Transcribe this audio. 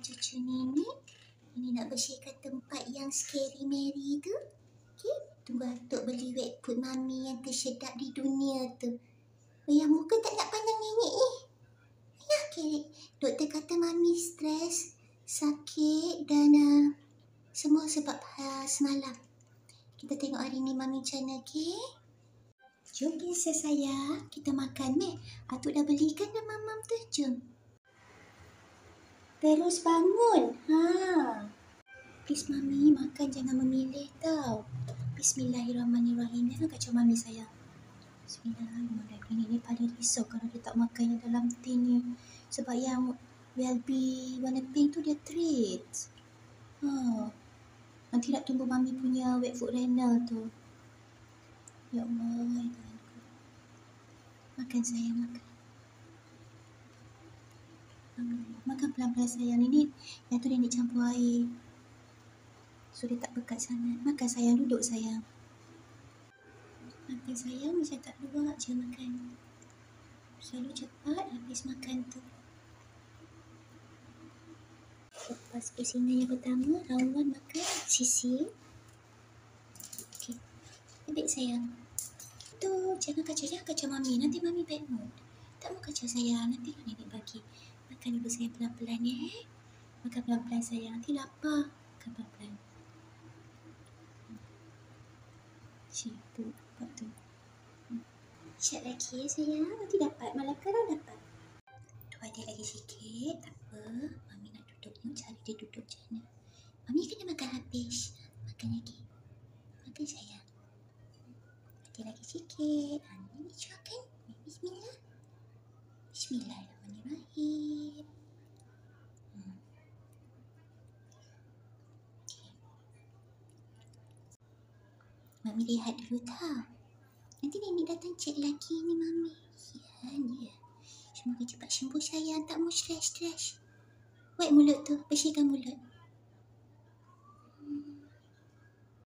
cucu nenek. Nenek nak bersihkan tempat yang scary Mary tu. Okey, tunggu Atuk beli wet food mami yang tersedap di dunia tu. Yang muka tak nak pandang nenek ni. Ya, okey. Doktor kata mami stres, sakit dan semua sebab semalam. Kita tengok hari ni mami macam mana, okey? Jom princess sayang, kita makan meh. Atuk dah belikan dah mamam tu, jom. Terus bangun. Please mami, makan jangan memilih tau. Bismillahirrahmanirrahim. Jangan kacau mami sayang. Bismillahirrahmanirrahim. Ini paling risau kalau dia tak makan yang dalam tin ni. Sebab yang Welby warna pink tu dia treats. Nanti nak tunggu mami punya wet food renal tu. Ya Allah, ya Tuhanku. Makan sayang, makan. Makan pelan-pelan sayang. Ini yang tu nenek campur air. So dia tak pekat sangat. Makan sayang, duduk sayang. Makan sayang, macam tak luar je makan. Selalu cepat habis makan tu. Lepas isinan yang pertama, round 1 makan sisir. Okey. Ambil sayang. Tu, jangan kacau mami. Nanti mami bad mood. Tak mau kacau sayang. Nanti nenek bagi. Makan ibu sayang pelan-pelan ya. Makan pelan-pelan sayang. Nanti lapar. Makan pelan-pelan. Sibuk buat tu. Siap lagi ya sayang. Nanti dapat. Malam kalau dapat. Tu ada lagi sikit. Tak apa. Mami nak duduk ni. Cari dia duduk macam mana. Mami kena makan habis. Makan lagi. Makan sayang. Ada lagi sikit. Ini cuakan. Bismillah. Bismillahirrahmanirrahim. Mami lihat dulu tau. Nanti nenek datang cek lagi ni mami. Ya. Semoga cepat sembuh sayang. Tak mau stres. Wet mulut tu. Bersihkan mulut.